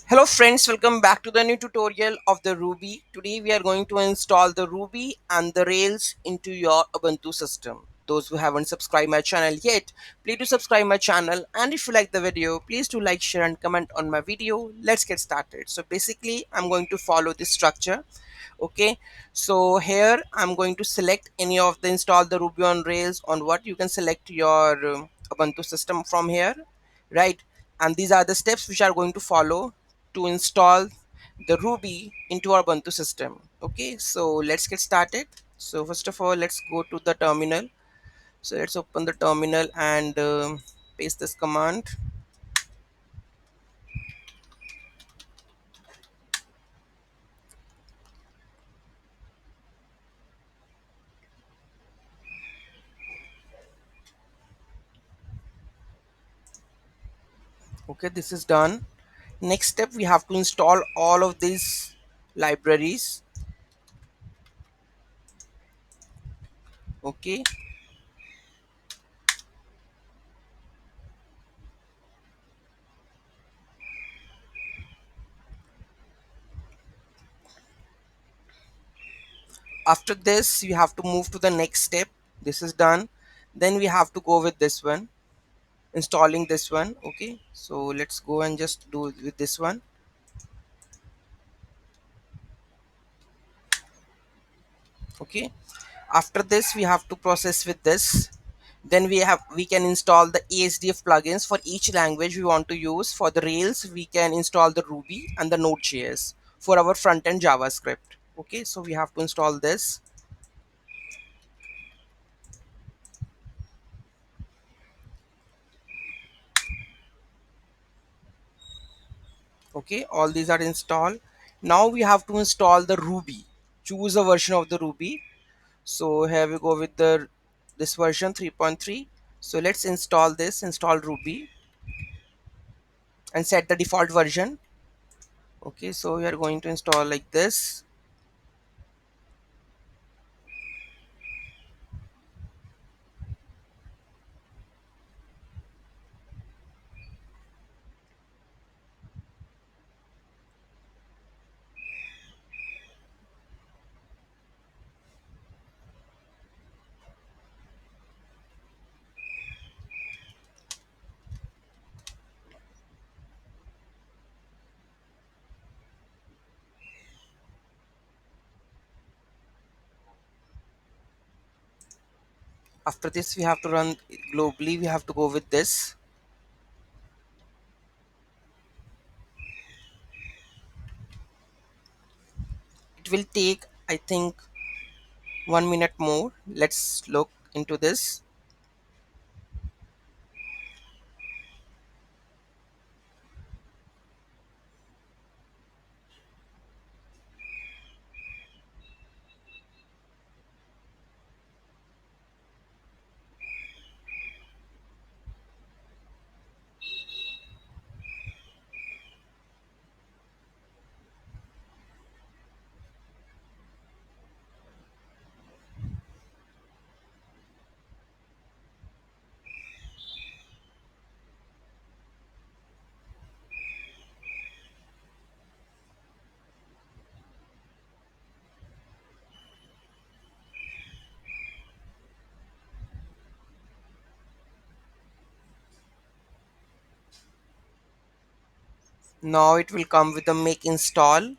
Hello friends, welcome back to the new tutorial of the Ruby. Today we are going to install the Ruby and the Rails into your Ubuntu system. Those who haven't subscribed my channel yet, please do subscribe my channel, and if you like the video, please do like, share and comment on my video. Let's get started. So basically I'm going to follow this structure. Okay, so here I'm going to select any of the install the Ruby on Rails on what you can select your Ubuntu system from here, right? And these are the steps which are going to follow to install the Ruby into our Ubuntu system. Okay, so let's get started. So first of all, let's go to the terminal. So let's open the terminal and paste this command. Okay, this is done. Next step, we have to install all of these libraries. Okay, after this you have to move to the next step. This is done. Then we have to go with this one, installing this one. Okay, so let's go and just do it with this one. Okay, after this we have to process with this. Then we can install the ASDF plugins for each language we want to use. For the Rails we can install the Ruby and the Node.js for our front end JavaScript. Okay, so we have to install this. Okay, all these are installed. Now we have to install the Ruby. Choose a version of the Ruby. So here we go with the this version 3.3. So let's install this, install Ruby and set the default version. Okay, so we are going to install like this. After this we have to run globally. We have to go with this. It will take, I think, 1 minute more. Let's look into this. Now it will come with a make install.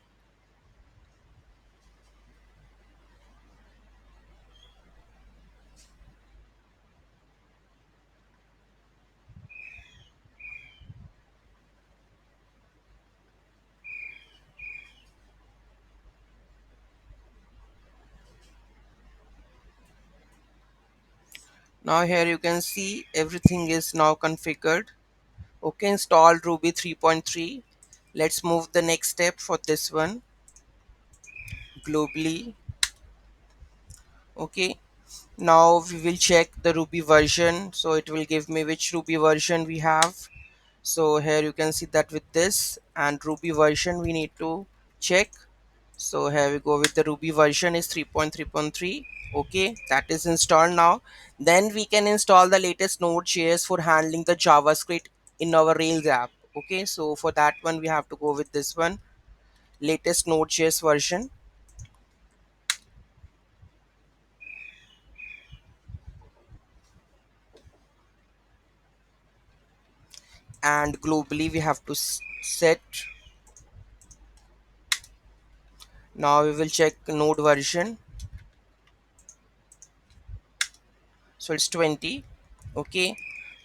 Now here you can see everything is now configured. Okay, installed Ruby 3.3. Let's move the next step for this one globally. Okay, now we will check the Ruby version. So it will give me which Ruby version we have. So here you can see that with this and Ruby version we need to check. So here we go with the Ruby version is 3.3.3. Okay, that is installed now. Then we can install the latest Node.js for handling the JavaScript in our Rails app. Okay, so for that one we have to go with this one, latest Node.js version. And globally we have to set. Now we will check node version, so it's 20. Okay,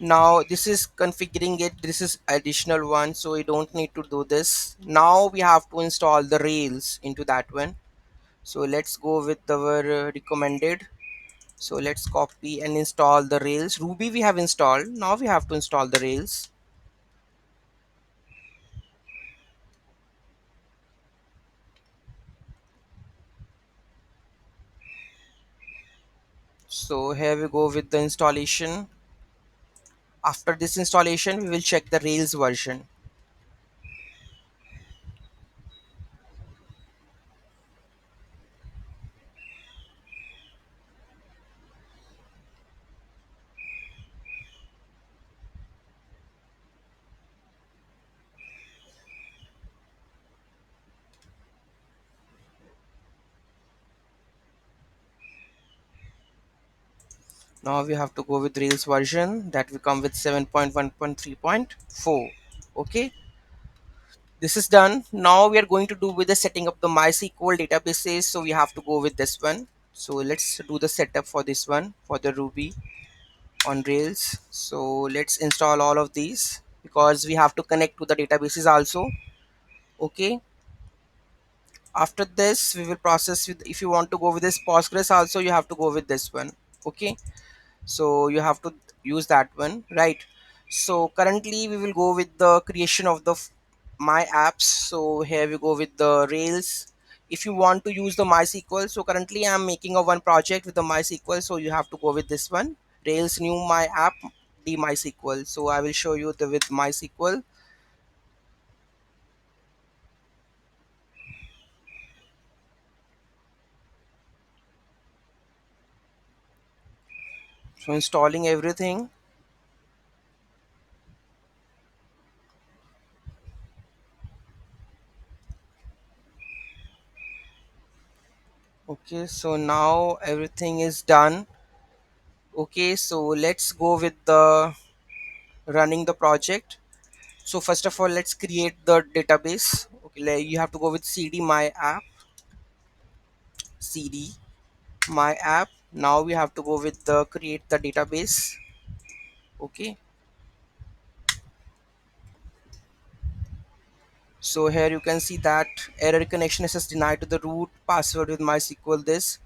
now this is configuring it, this is additional one, so we don't need to do this. Now we have to install the rails into that one. So let's go with our recommended. So let's copy and install the rails. Ruby we have installed, now we have to install the rails. So here we go with the installation. After this installation we will check the rails version. Now we have to go with Rails version that will come with 7.1.3.4. Okay, this is done. Now we are going to do with the setting up the MySQL databases. So we have to go with this one. So let's do the setup for this one for the Ruby on Rails. So let's install all of these because we have to connect to the databases also. Okay. After this, we will process with. If you want to go with this Postgres, also you have to go with this one. Okay, so you have to use that one, right? So currently we will go with the creation of the my apps. So here we go with the Rails. If you want to use the MySQL, so currently I'm making a one project with the MySQL, so you have to go with this one, Rails new my app, the MySQL. So I will show you the with MySQL. So installing everything. Okay, so now everything is done. Okay, so let's go with the running the project. So first of all, let's create the database. Okay, you have to go with cd my app, cd my app. Now we have to go with the create the database. Okay, so here you can see that error connection is denied to the root password with MySQL this.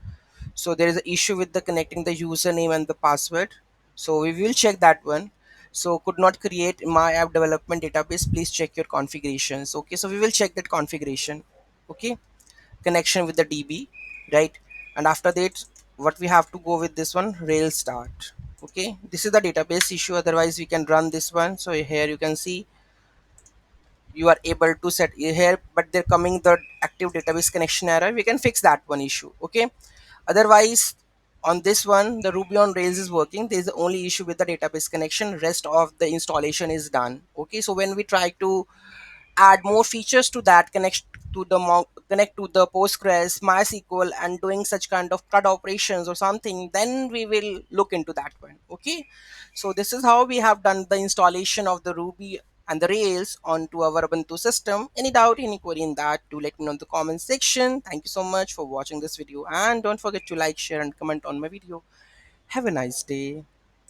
So there is an issue with the connecting the username and the password. So we will check that one. So could not create my app development database, please check your configurations. Okay, so we will check that configuration. Okay, connection with the DB, right? And after that, what we have to go with this one, rail start. Okay, this is the database issue, otherwise we can run this one. So here you can see you are able to set here, but they're coming the active database connection error. We can fix that one issue. Okay, otherwise on this one the Ruby on Rails is working. There is the only issue with the database connection, rest of the installation is done. Okay, so when we try to add more features to that, connect to the Postgres, MySQL, and doing such kind of CRUD operations or something, then we will look into that one. Okay, so this is how we have done the installation of the Ruby and the Rails onto our Ubuntu system. Any doubt, any query in that, do let me know in the comment section. Thank you so much for watching this video, and don't forget to like, share, and comment on my video. Have a nice day.